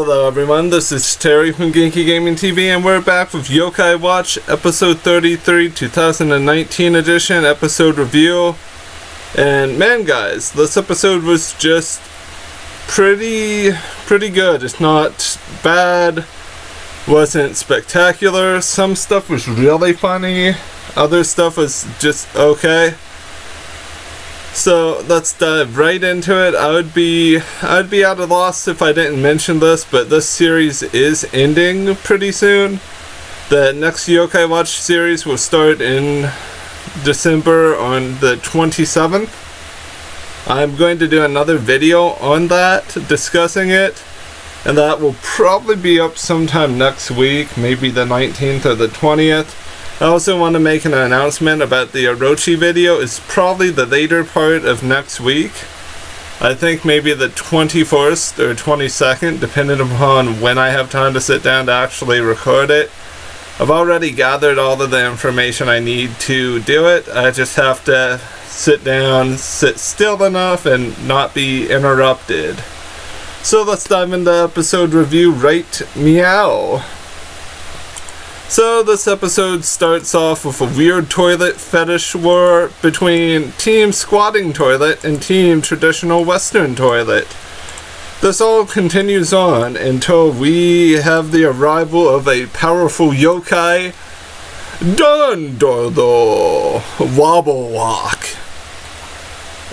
Hello everyone, this is Terry from Genki Gaming TV, and we're back with Yokai Watch Episode 33 2019 edition episode review. And man guys, this episode was just pretty good. It's not bad, wasn't spectacular. Some stuff was really funny, other stuff was just okay. So let's dive right into it. I'd be at a loss if I didn't mention this, but this series is ending pretty soon. The next Yokai Watch series will start in December on the 27th. I'm going to do another video on that, discussing it, and that will probably be up sometime next week, maybe the 19th or the 20th. I also want to make an announcement about the Orochi video. It's probably the later part of next week. I think maybe the 21st or 22nd, depending upon when I have time to sit down to actually record it. I've already gathered all of the information I need to do it. I just have to sit down, sit still enough, and not be interrupted. So let's dive into episode review right meow. So this episode starts off with a weird toilet fetish war between Team Squatting Toilet and Team Traditional Western Toilet. This all continues on until we have the arrival of a powerful yokai, Dondordo Wobble Walk,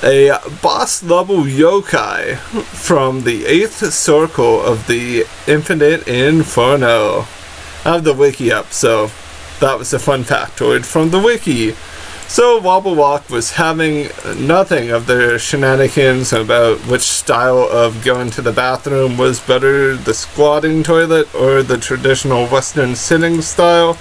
a boss level yokai from the 8th circle of the Infinite Inferno. I have the wiki up, so that was a fun factoid from the wiki. So Wobble Walk was having nothing of their shenanigans about which style of going to the bathroom was better, the squatting toilet or the traditional Western sitting style.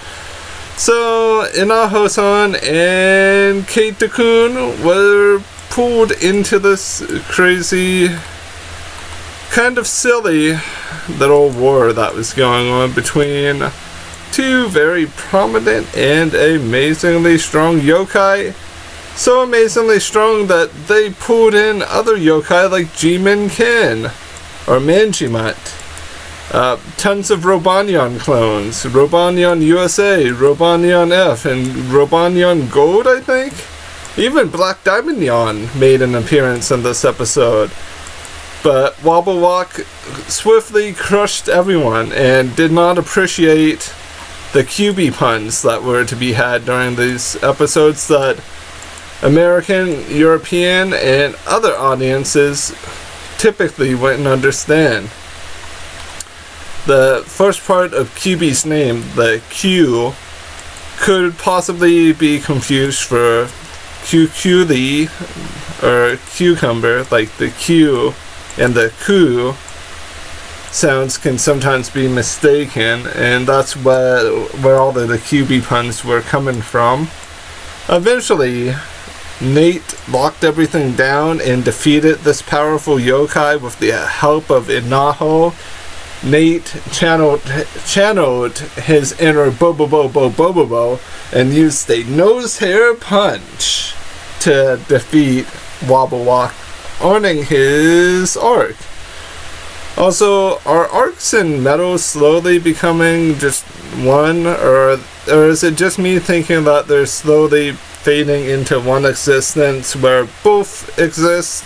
So Inaho-san and Keita-kun were pulled into this crazy, kind of silly little war that was going on between two very prominent and amazingly strong yokai. So amazingly strong that they pulled in other yokai like Jimin Ken or Manjimat. Tons of Robanyan clones, Robanyan USA, Robanyan F, and Robanyan Gold, I think? Even Black Diamond Yan made an appearance in this episode. But Wobble Walk swiftly crushed everyone and did not appreciate the QB puns that were to be had during these episodes that American, European, and other audiences typically wouldn't understand. The first part of QB's name, the Q, could possibly be confused for QQD or cucumber, like the Q and the ku sounds can sometimes be mistaken, and that's where all of the QB puns were coming from. Eventually, Nate locked everything down and defeated this powerful yokai with the help of Inaho. Nate channeled his inner Bobobo and used a nose hair punch to defeat Wobble Walk, earning his arc. Also, are arcs and medals slowly becoming just one, or is it just me thinking that they're slowly fading into one existence where both exist?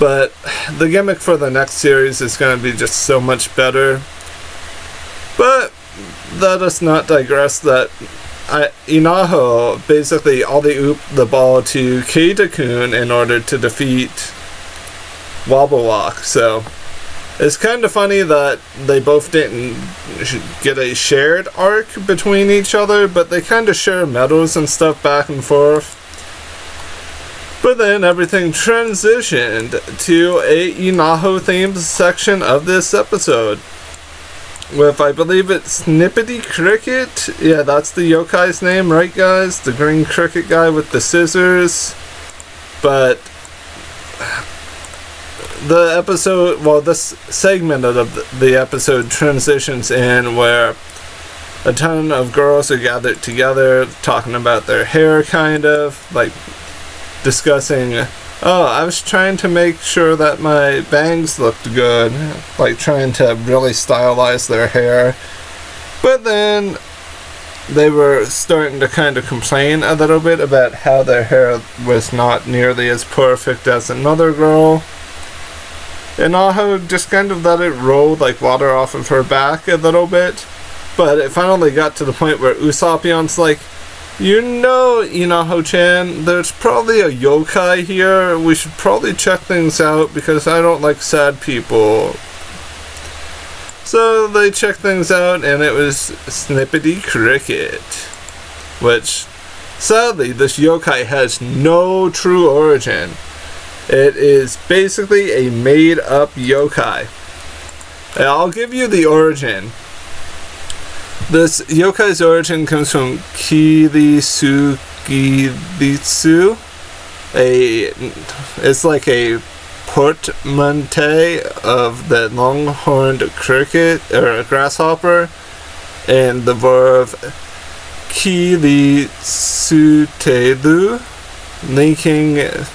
But the gimmick for the next series is going to be just so much better. But let us not digress. That Inaho basically alley-ooped the ball to Keita-kun in order to defeat Wobble Walk. So it's kind of funny that they both didn't get a shared arc between each other, but they kind of share medals and stuff back and forth. But then everything transitioned to a Inaho themed section of this episode with, I believe it's Snippety Cricket. Yeah, that's the yokai's name, right guys? The green cricket guy with the scissors. But the episode, well, this segment of the episode transitions in where a ton of girls are gathered together talking about their hair, kind of like discussing Oh, I was trying to make sure that my bangs looked good, like trying to really stylize their hair. But then they were starting to kind of complain a little bit about how their hair was not nearly as perfect as another girl. And Aho just kind of let it roll like water off of her back a little bit. But it finally got to the point where USApyon's like, you know, Inaho-chan, there's probably a yokai here. We should probably check things out because I don't like sad people. So they checked things out and it was Snippety Cricket. Which, sadly, this yokai has no true origin. It is basically a made-up yokai. And I'll give you the origin. This yokai's origin comes from Kiritsu. It's like a portmanteau of the long-horned cricket or grasshopper and the verb kiritsuteru, linking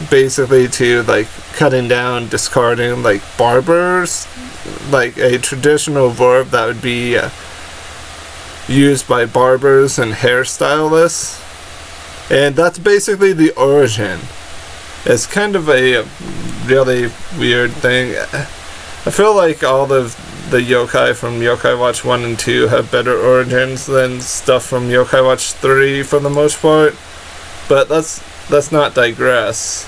basically to like cutting down, discarding, like barbers, like a traditional verb that would be used by barbers and hairstylists. And that's basically the origin. It's kind of a really weird thing. I feel like all of the yokai from Yokai Watch 1 and 2 have better origins than stuff from Yokai Watch 3 for the most part. But let's not digress.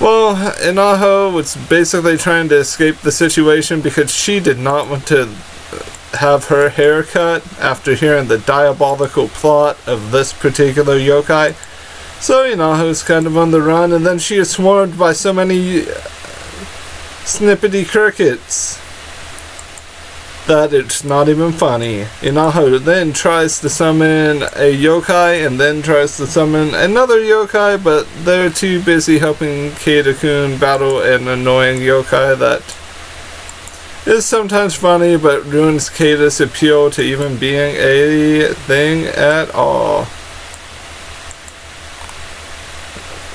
Well, Inaho was basically trying to escape the situation because she did not want to have her hair cut after hearing the diabolical plot of this particular yokai. So, Inaho's kind of on the run, and then she is swarmed by so many snippety crickets that it's not even funny. Inaho then tries to summon a yokai, and then tries to summon another yokai, but they're too busy helping Keita-kun battle an annoying yokai that is sometimes funny, but ruins Keita's appeal to even being a thing at all.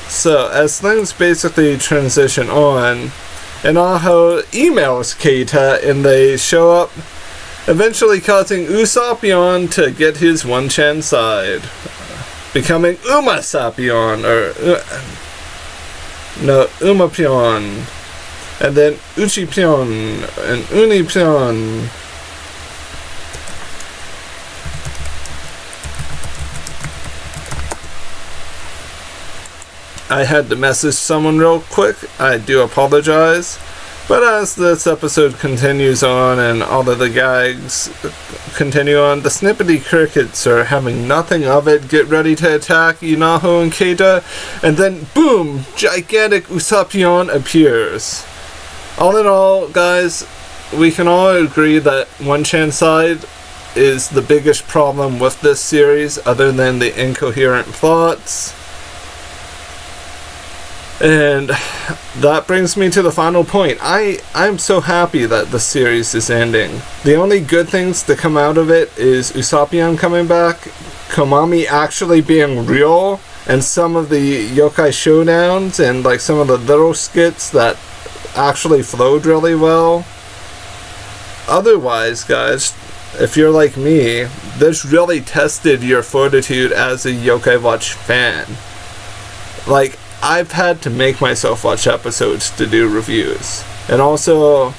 So, as things basically transition on, Inaho emails Keita and they show up, eventually causing USApyon to get his Onechanside, becoming USApyon, UMApyon, and then Uchipyon and Unipyon. I had to message someone real quick. I do apologize. But as this episode continues on and all of the gags continue on, the snippety crickets are having nothing of it, get ready to attack Inaho and Keita, and then boom! Gigantic USApyon appears. All in all, guys, we can all agree that Onechanside is the biggest problem with this series, other than the incoherent plots. And that brings me to the final point. I'm so happy that the series is ending. The only good things to come out of it is USApyon coming back, Komami actually being real, and some of the yokai showdowns and like some of the little skits that actually flowed really well. Otherwise, guys, if you're like me, this really tested your fortitude as a Yokai Watch fan. Like, I've had to make myself watch episodes to do reviews. And also,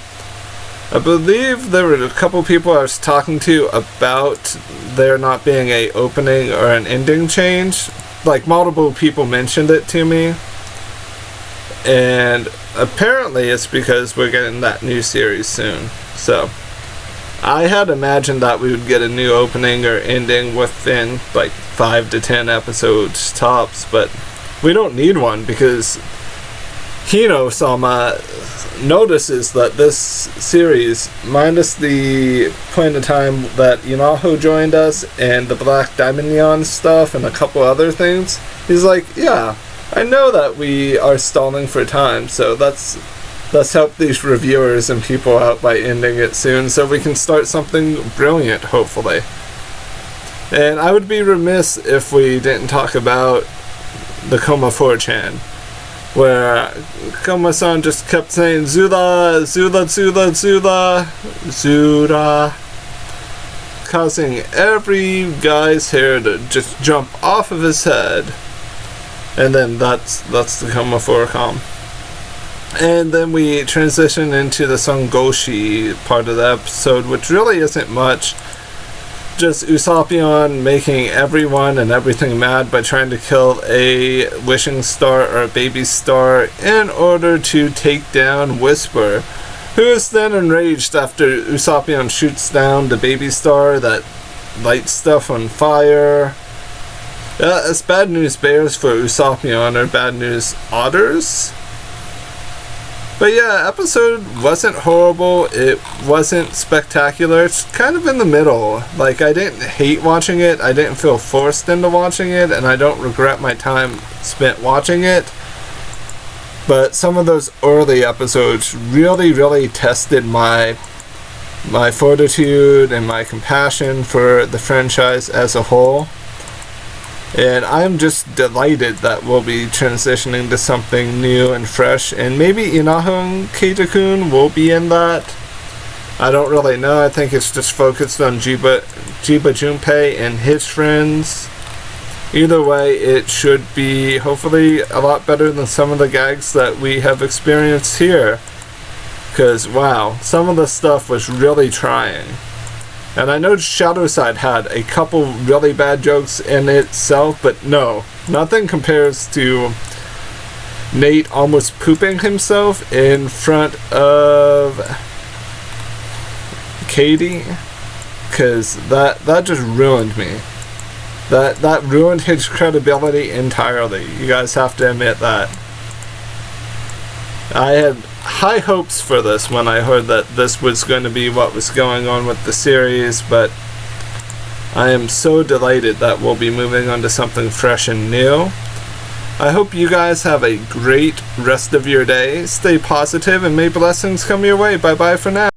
I believe there were a couple people I was talking to about there not being a opening or an ending change. Like, multiple people mentioned it to me. And apparently it's because we're getting that new series soon. So, I had imagined that we would get a new opening or ending within like 5 to 10 episodes tops, but we don't need one because Hino-sama notices that this series, minus the point of time that Inaho joined us and the Black Diamond Neon stuff and a couple other things, he's like, yeah, I know that we are stalling for time, so let's help these reviewers and people out by ending it soon so we can start something brilliant, hopefully. And I would be remiss if we didn't talk about the Coma 4chan. where Koma-san just kept saying Zura, Zura, Zura, Zura, Zura, causing every guy's hair to just jump off of his head. And then that's the Koma 4-com. And then we transition into the Songoshi part of the episode, which really isn't much. Just USApyon making everyone and everything mad by trying to kill a wishing star or a baby star in order to take down Whisper, who is then enraged after USApyon shoots down the baby star that lights stuff on fire. It's bad news bears for USApyon, or bad news otters. But yeah, episode wasn't horrible, it wasn't spectacular, it's kind of in the middle. Like, I didn't hate watching it, I didn't feel forced into watching it, and I don't regret my time spent watching it. But some of those early episodes really tested my fortitude and my compassion for the franchise as a whole. And I'm just delighted that we'll be transitioning to something new and fresh. And maybe Inaho and Keita-kun will be in that. I don't really know. I think it's just focused on Jiba Junpei and his friends. Either way, it should be hopefully a lot better than some of the gags that we have experienced here. Because, wow, some of the stuff was really trying. And I know Shadowside had a couple really bad jokes in itself, but no, nothing compares to Nate almost pooping himself in front of Katie, because that just ruined me. That ruined his credibility entirely. You guys have to admit that. I had high hopes for this when I heard that this was going to be what was going on with the series, but I am so delighted that we'll be moving on to something fresh and new. I hope you guys have a great rest of your day. Stay positive and may blessings come your way. Bye bye for now.